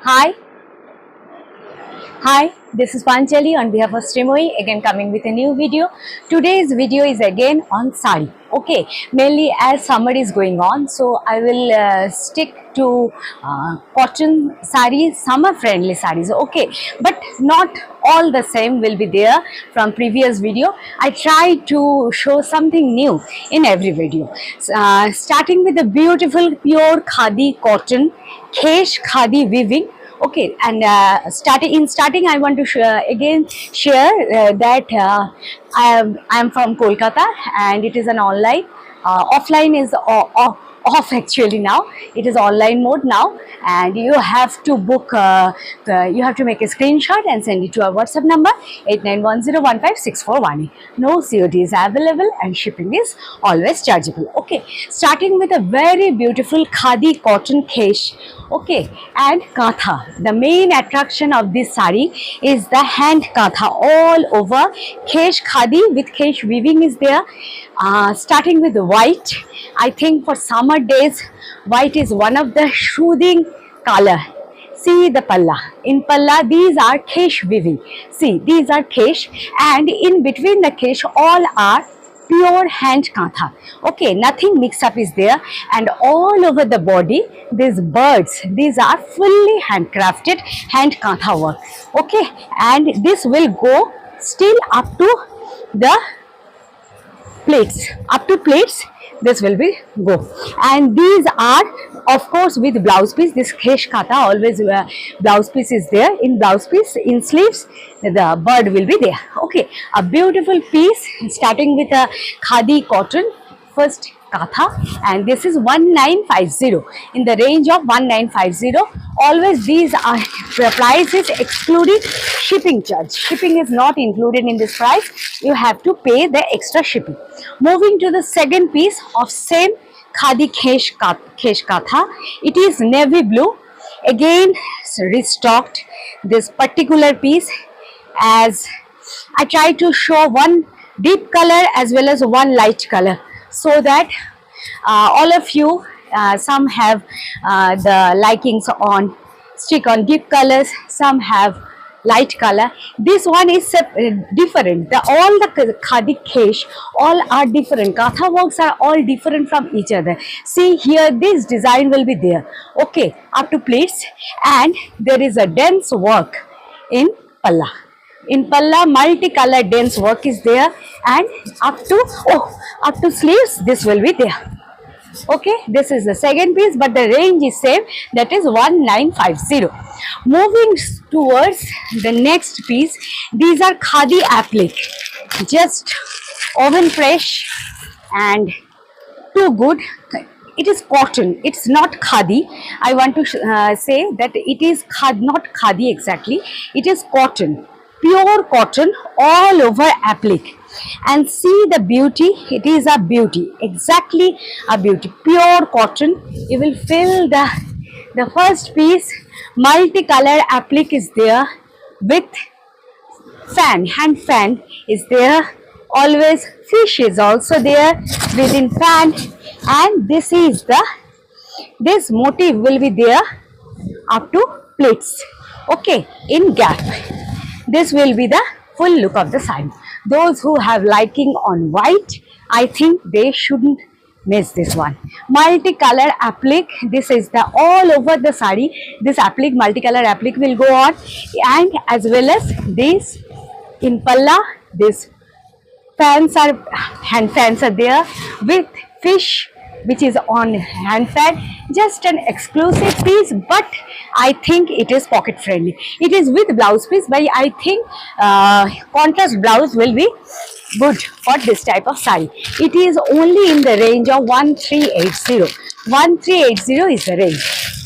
Hi, hi. This is Panchali on behalf of Srimoi again coming with a new video. Today's video is again on sari. Okay, mainly as summer is going on, so I will stick to cotton sarees, summer friendly sarees. Okay, but not all the same will be there from previous video. I try to show something new in every video. Starting with the beautiful pure khadi cotton, Khesh khadi weaving. Okay, and starting I want to again share that I am from Kolkata and it is an online. Offline is off actually now. It is online mode now, and you have to book. You have to make a screenshot and send it to our WhatsApp number 8910156418. No COD is available and shipping is always chargeable. Okay, starting with a very beautiful khadi cotton kesh. Okay, and katha. The main attraction of this sari is the hand katha all over. Kesh khadi with kesh weaving is there. Starting with the white. I think for summer days, white is one of the soothing color. See the palla. In palla, these are kesh weaving. See, these are kesh, and in between the kesh, all are pure hand katha. Okay, nothing mix up is there, and all over the body, these birds, these are fully handcrafted hand katha work. Okay, and this will go still up to the plates. Up to plates, this will be go, and these are of course with blouse piece. This kesh katha always blouse piece is there. In blouse piece, in sleeves, the bird will be there. Okay, a beautiful piece starting with a khadi cotton first katha, and this is 1950, in the range of 1950. Always these are prices excluding shipping charge. Shipping is not included in this price. You have to pay the extra shipping. Moving to the second piece of same khadi kesh katha, it is navy blue. Again restocked this particular piece, as I try to show one deep color as well as one light color, so that all of you, some have the likings on stick on deep colors, some have light color. This one is different. All the khadi kesh all are different. Katha works are all different from each other. See here, this design will be there. Okay, up to plates, and there is a dense work in palla. In palla, multicolored dense work is there, and up to sleeves, this will be there. Okay, this is the second piece, but the range is same, that is 1950. Moving towards the next piece, these are khadi applique, just oven fresh and too good. It is cotton, it's not khadi. I want to say that it is not khadi exactly, it is cotton, pure cotton all over applique. And see the beauty, it is a beauty, exactly a beauty, pure cotton. You will feel the first piece, multicolor applique is there with fan, hand fan is there, always fish is also there within fan, and this motif will be there up to plates. Okay, in gap. This will be the full look of the sari. Those who have liking on white, I think they shouldn't miss this one. Multicolor applique, this is the all over the sari. This applique, multicolor applique will go on, and as well as this in palla, this fans are, hand fans are there with fish which is on hand fan. Just an exclusive piece, but I think it is pocket friendly. It is with blouse piece, but I think contrast blouse will be good for this type of sari. It is only in the range of 1380. 1380 is the range.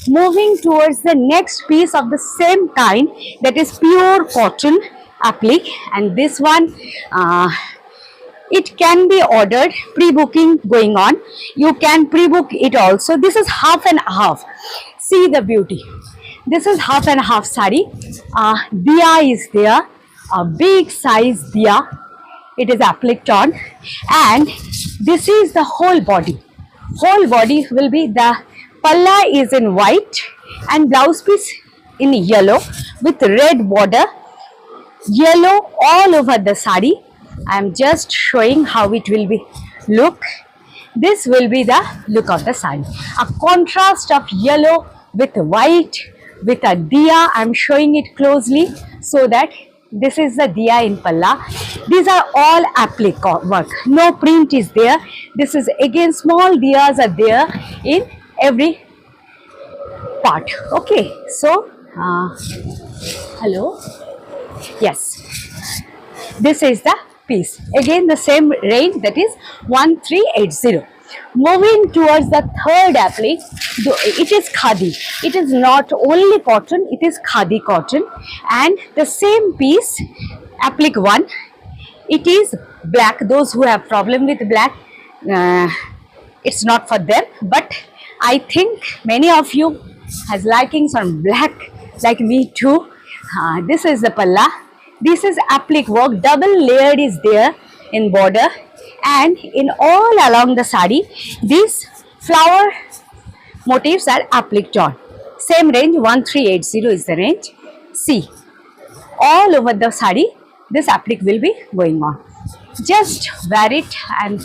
Moving towards the next piece of the same kind, that is pure cotton applique, and this one it can be ordered, pre-booking going on. You can pre-book it also. This is half and half. See the beauty. This is half and half sari. Diya is there, a big size diya. It is appliqued on, and this is the whole body. Whole body will be, the palla is in white, and blouse piece in yellow with red border, yellow all over the sari. I am just showing how it will be look. This will be the look of the sari. A contrast of yellow with white with a diya. I am showing it closely so that this is the diya in palla. These are all applique work. No print is there. This is again small diyas are there in every part. Okay, so hello. Yes, this is the piece. Again the same range, that is 1380. Moving towards the third applique, it is khadi. It is not only cotton, it is khadi cotton, and the same piece, applique 1, it is black. Those who have problem with black, it's not for them, but I think many of you has likings on black like me too. This is the palla. This is applique work, double layered is there in border, and in all along the sari these flower motifs are appliqued on. Same range, 1380 is the range. See, all over the sari this applique will be going on. Just wear it and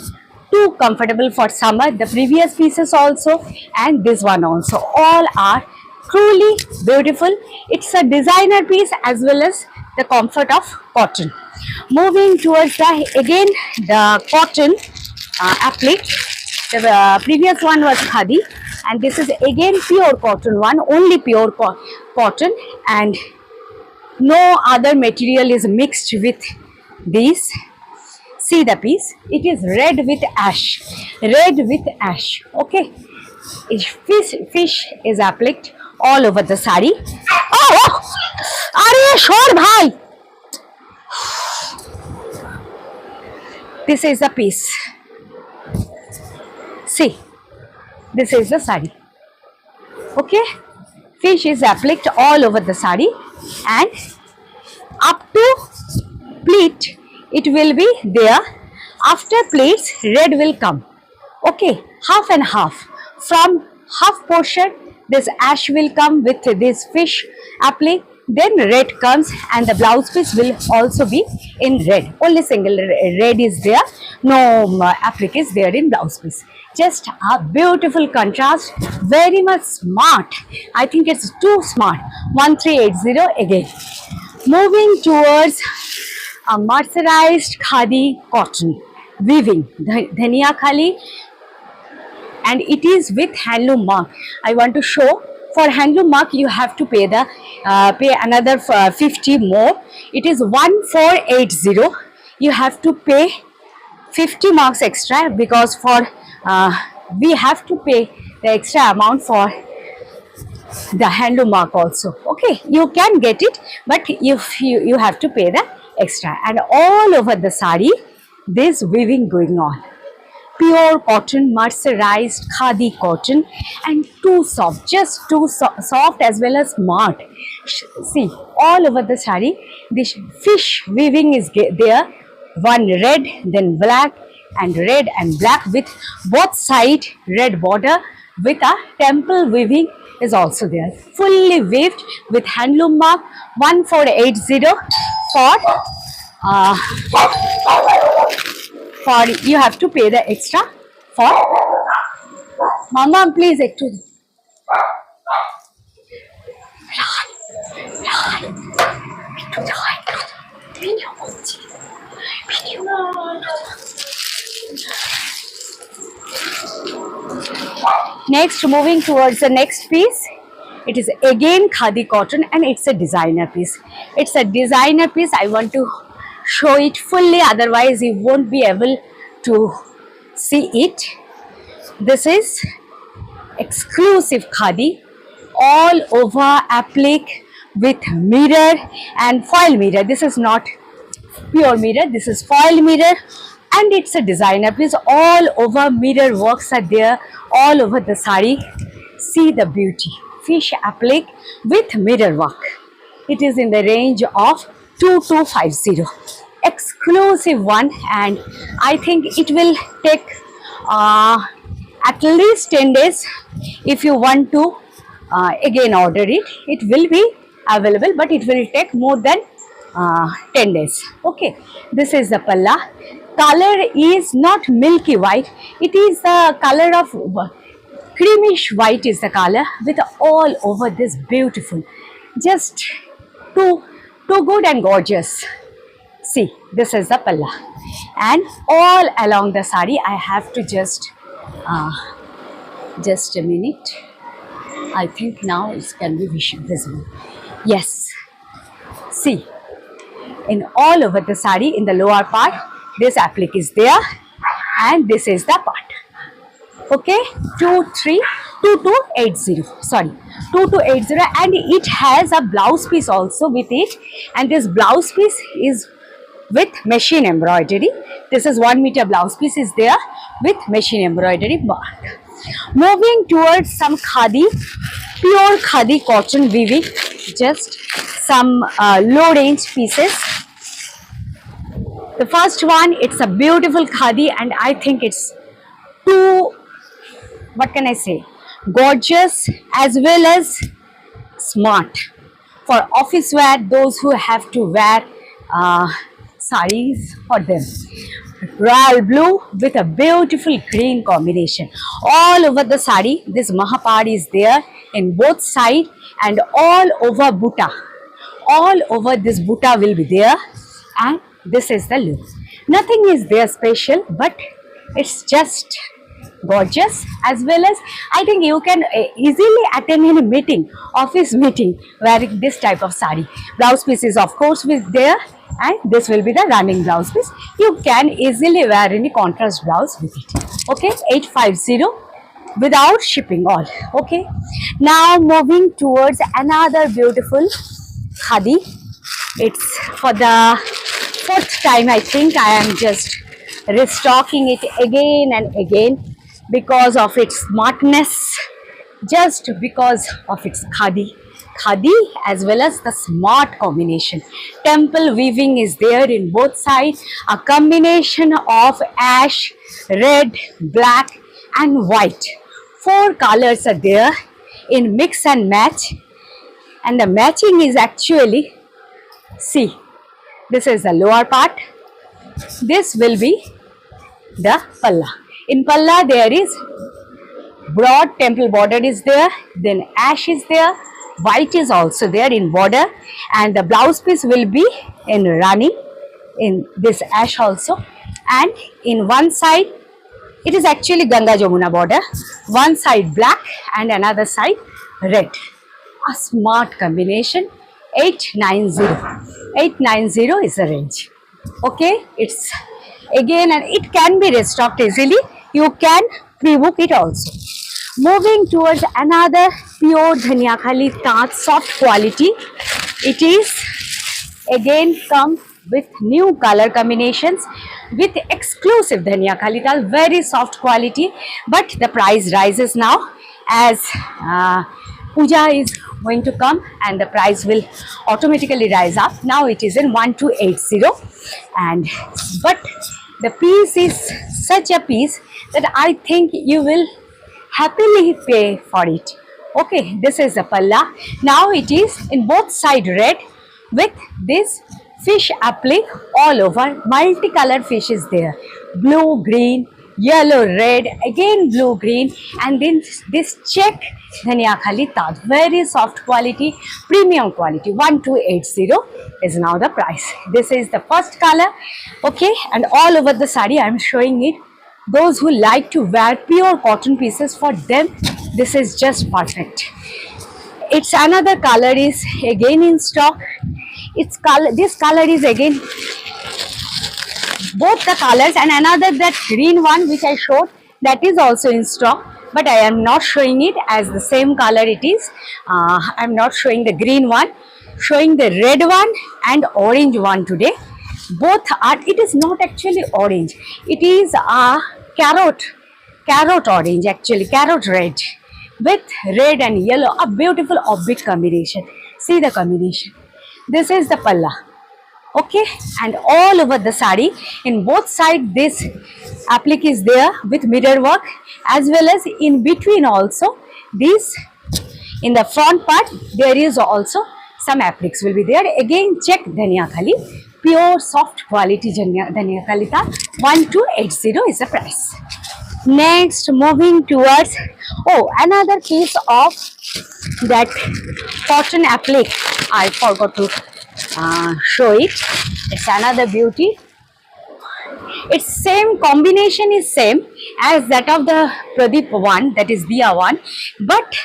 too comfortable for summer. The previous pieces also and this one also, all are truly beautiful. It's a designer piece as well as the comfort of cotton. Moving towards the again the cotton applique. The previous one was khadi and this is again pure cotton one, only pure cotton, and no other material is mixed with these. See the piece, it is red with ash, red with ash. Okay, fish is appliqued all over the sari. Oh, are sure bhai? This is the piece. See, this is the sari. Okay, fish is appliqued all over the sari, and up to pleat it will be there. After pleats, red will come. Okay, half and half. From half portion, this ash will come with this fish applique. Then red comes, and the blouse piece will also be in red. Only single red is there. No applique is there in blouse piece. Just a beautiful contrast. Very much smart. I think it's too smart. 1380 again. Moving towards a mercerized khadi cotton weaving, dhania khali, and it is with handloom mark. I want to show, for handloom mark you have to pay the pay another 50 more. It is 1480. You have to pay 50 marks extra because for we have to pay the extra amount for the handloom mark also. Okay, you can get it, but you have to pay the extra. And all over the sari this weaving going on, pure cotton, mercerized khadi cotton, and too soft, just too soft as well as smart. See, all over the sari this fish weaving is there, one red, then black, and red and black with both side red border with a temple weaving is also there, fully weaved with handloom mark. 1480 for you have to pay the extra for. Mama, please actually. Next, moving towards the next piece, it is again khadi cotton and it's a designer piece. It's a designer piece. I want to show it fully, otherwise you won't be able to see it. This is exclusive khadi, all over applique with mirror and foil mirror. This is not pure mirror, this is foil mirror, and it's a designer piece. All over mirror works are there all over the sari. See the beauty, fish applique with mirror work. It is in the range of 2250, exclusive one, and I think it will take at least 10 days if you want to again order it. It will be available, but it will take more than 10 days. Okay, this is the palla. Color is not milky white. It is the color of creamish white is the color with all over this beautiful, just too good and gorgeous. See, this is the palla, and all along the sari I have to just a minute. I think now it can be visible. Yes, see, in all over the sari, in the lower part, this applique is there, and this is the part. Okay, 2280, sorry, 2280, and it has a blouse piece also with it, and this blouse piece is with machine embroidery. This is 1 meter blouse piece is there with machine embroidery mark. Moving towards some khadi, pure khadi cotton weaving, just some low range pieces. The first one, it's a beautiful khadi, and I think it's too, what can I say, gorgeous as well as smart for office wear, those who have to wear saris for them. Royal blue with a beautiful green combination. All over the sari, this mahapad is there in both sides, and all over butta. All over this butta will be there, and this is the look. Nothing is there special, but it's just gorgeous, as well as I think you can easily attend any meeting, office meeting, wearing this type of sari. Blouse piece is of course with there, and this will be the running blouse piece. You can easily wear any contrast blouse with it. Okay, 850 without shipping all. Okay, now moving towards another beautiful khadi. It's for the fourth time I think I am just restocking it again and again because of its smartness, just because of its khadi as well as the smart combination. Temple weaving is there in both sides, a combination of ash, red, black and white. 4 colors are there in mix and match, and the matching is actually, see, this is the lower part, this will be the palla. In palla there is broad temple border is there, then ash is there, white is also there in border, and the blouse piece will be in running in this ash also, and in one side it is actually Ganga Jamuna border, one side black and another side red. A smart combination. 890 is the range. Okay, it's again, and it can be restocked easily. You can pre-book it also. Moving towards another pure Dhaniakhali Taat soft quality. It is again come with new color combinations with exclusive Dhaniakhali Taat, very soft quality, but the price rises now as Puja is going to come and the price will automatically rise up. Now it is in 1280, and but the piece is such a piece that I think you will happily pay for it. Okay, this is the palla. Now it is in both side red with this fish applique all over. Multicolored fish is there, blue, green, yellow, red, again blue, green, and then this check Dhaniakhali Taat, very soft quality, premium quality. 1280 is now the price. This is the first color. Okay, and all over the sari I am showing it. Those who like to wear pure cotton pieces, for them this is just perfect. Its another color is again in stock. Its color, this color is again both the colors, and another that green one which I showed, that is also in stock, but I am not showing it as the same color it is. I am not showing the green one, showing the red one and orange one today. Both are, it is not actually orange, it is a carrot orange, actually carrot red with red and yellow, a beautiful oblique combination. See the combination. This is the palla. Okay, and all over the sari in both sides this applique is there with mirror work, as well as in between also this In the front part, there is also some appliques will be there. Again, check Dhania Khali. Pure soft quality Dhania Khali tha 1280 is the price. Next, moving towards, oh, another piece of that cotton applique. I forgot to show it. It's another beauty. Its same combination is same as that of the Pradeep one, that is Diya one, but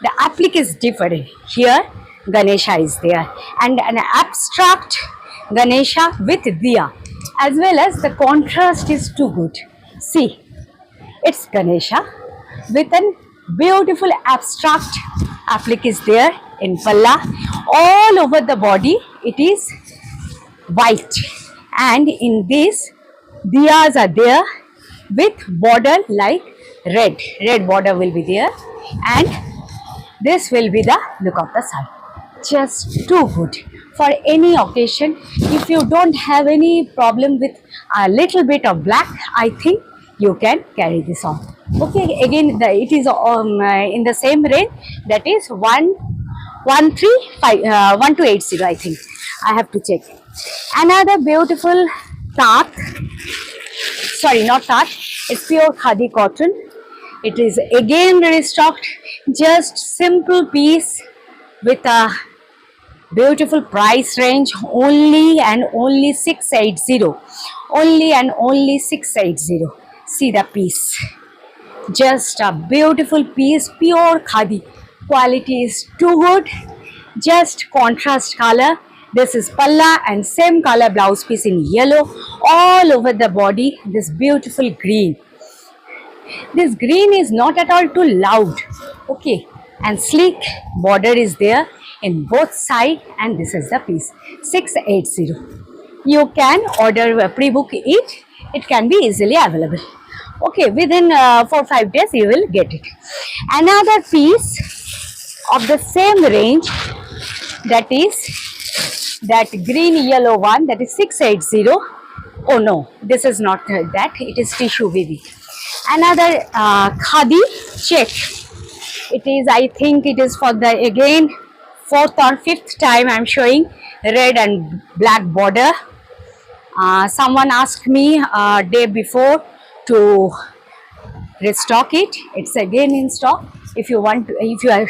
the applique is different. Here Ganesha is there and an abstract Ganesha with Diya, as well as the contrast is too good. See, it's Ganesha with a beautiful abstract applique is there in Palla. All over the body it is white, and in this diyas are there with border like red. Red border will be there, and this will be the look of the side. Just too good for any occasion. If you don't have any problem with a little bit of black, I think you can carry this on. Okay, again it is in the same range, that is 1280, I think. I have to check. Another beautiful taat, sorry, not taat, it's pure khadi cotton. It is again restocked, just simple piece with a beautiful price range, only and only 680, only and only 680. See the piece, just a beautiful piece, pure khadi. Quality is too good, just contrast color. This is Palla and same color blouse piece in yellow. All over the body, this beautiful green. This green is not at all too loud. Okay, and sleek border is there in both sides, and this is the piece. 680. You can order, pre-book it. It can be easily available. Okay, within 4-5 days you will get it. Another piece of the same range, that is that green yellow one, that is 680. Oh no, this is not that, it is tissue weaving. Another khadi check. It is, I think it is for the again 4th or 5th time I am showing red and black border. Someone asked me day before to restock it. It's again in stock. If you want to, if you are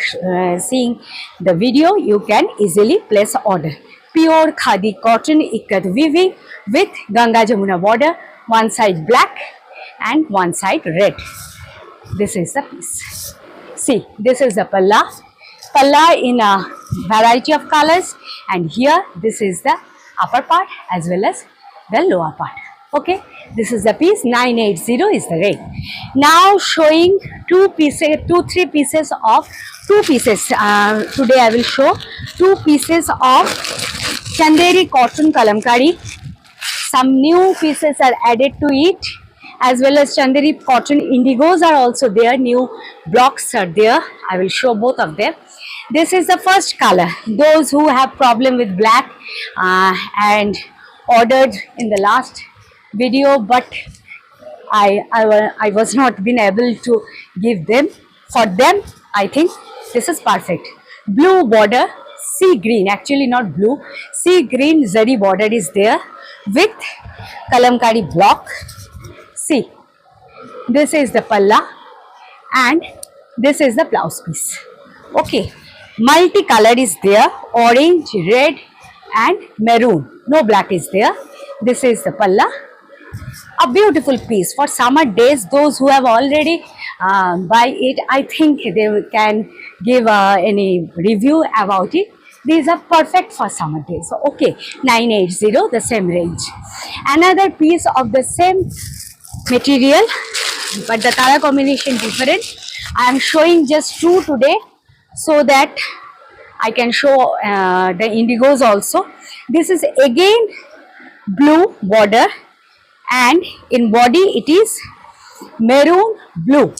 seeing the video, you can easily place order. Pure khadi cotton ikat weaving with Ganga Jamuna border, one side black and one side red. This is the piece. See, this is the Palla. Palla in a variety of colors, and here this is the upper part as well as the lower part. Okay, this is the piece. 980 is the rate. Now showing two, three pieces of today I will show 2 pieces of Chanderi cotton kalamkari. Some new pieces are added to it, as well as Chanderi cotton indigos are also there. New blocks are there. I will show both of them. This is the first color. Those who have problem with black and ordered in the last video, but I was not been able to give them. For them, I think this is perfect. Blue border, sea green, actually not blue, sea green zari border is there with kalamkari block. See, this is the Palla and this is the blouse piece. Okay, multicolor is there, orange, red and maroon. No black is there. This is the Palla. A beautiful piece for summer days. Those who have already buy it, I think they can give any review about it. These are perfect for summer days. So, okay, 980, the same range. Another piece of the same material, but the color combination different. I am showing just 2 today so that I can show the indigos also. This is again blue border, and in body it is maroon blue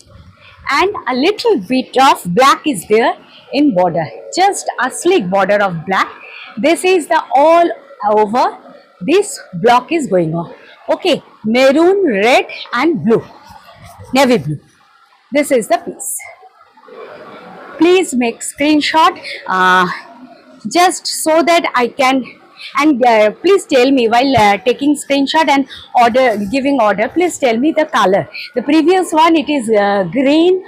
and a little bit of black is there in border, just a sleek border of black. This is the all over this block is going on. Okay, maroon, red and blue, navy blue. This is the piece. Please make screenshot just so that I can, and please tell me while taking screenshot and giving order, please tell me the color. The previous one it is green,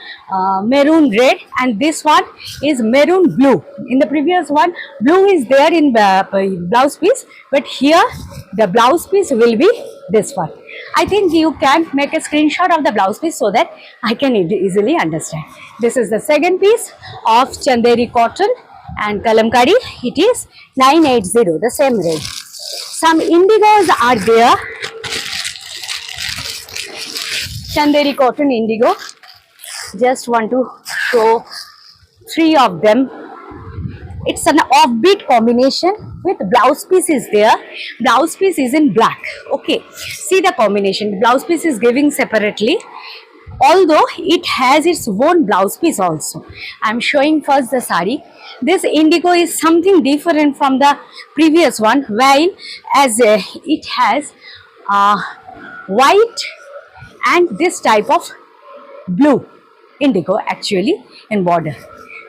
maroon red, and this one is maroon blue. In the previous one blue is there in blouse piece, but here the blouse piece will be this one. I think you can make a screenshot of the blouse piece so that I can easily understand. This is the second piece of Chanderi cotton and kalamkari. It is 980, the same range. Some indigos are there. Chanderi cotton indigo. Just want to show 3 of them. It's an offbeat combination with blouse piece is there. Blouse piece is in black. Okay, see the combination. The blouse piece is giving separately, although it has its own blouse piece also. I'm showing first the sari. This indigo is something different from the previous one, while as it has white and this type of blue indigo actually in border.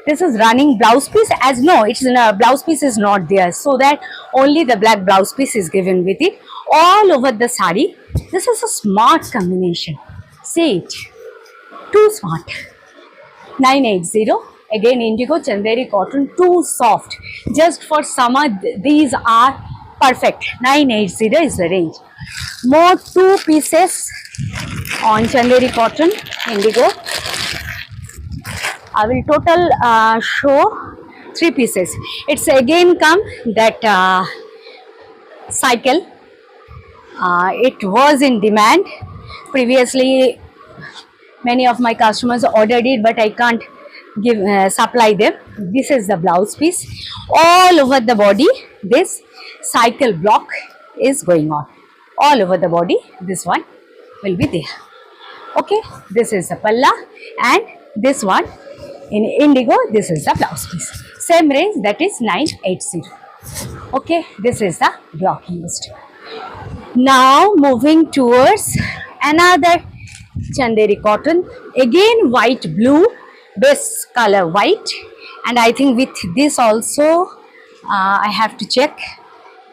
This is running blouse piece, as no, it's in a blouse piece is not there, so that only the black blouse piece is given with it all over the sari. This is a smart combination. See it, too smart. 980, again indigo Chanderi cotton, too soft. Just for summer, these are perfect. 980 is the range. More 2 pieces on Chanderi cotton indigo. I will total show 3 pieces. It's again come that cycle. It was in demand previously. Many of my customers ordered it, but I can't give supply them. This is the blouse piece. All over the body, this cycle block is going on. All over the body, this one will be there. Okay, this is the palla, and this one in indigo, this is the blouse piece. Same range, that is 980. Okay, this is the block used. Now moving towards another Chanderi cotton, again white blue, base color white, and I think with this also I have to check.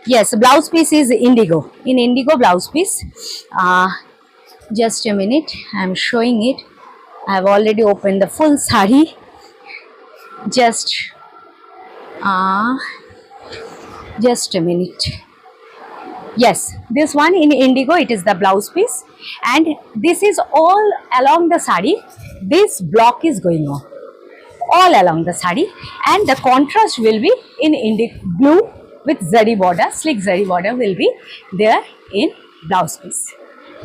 Yes, blouse piece is indigo. In indigo blouse piece. Just a minute, I am showing it. I have already opened the full sari. Just a minute. Yes, this one in indigo, it is the blouse piece, and this is all along the sari. This block is going on all along the sari, and the contrast will be in indigo blue with zari border, slick zari border will be there in blouse piece.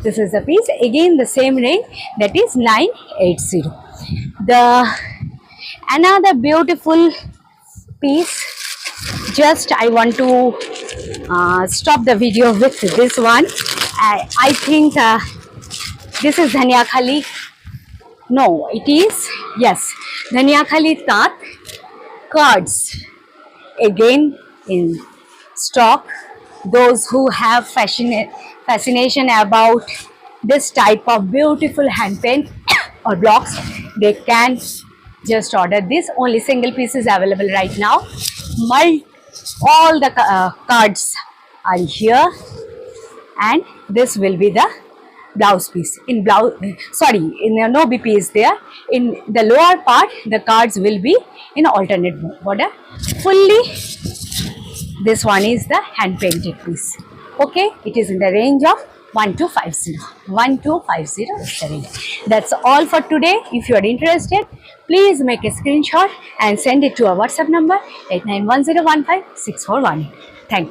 This is the piece, again the same range, that is 980. The another beautiful piece, just I want to stop the video with this one. I think this is Dhania Khali. No, it is, yes, Dhania Khali Tat cards, again in stock. Those who have fascination about this type of beautiful hand paint or blocks, they can just order this. Only single piece is available right now. All the cards are here, and this will be the blouse piece. In blouse, sorry, in the no BP is there. In the lower part, the cards will be in alternate border. Fully, this one is the hand painted piece. Okay, it is in the range of 1250. 1250 is the range. That's all for today. If you are interested, please make a screenshot and send it to our WhatsApp number 8910156418. Thank you.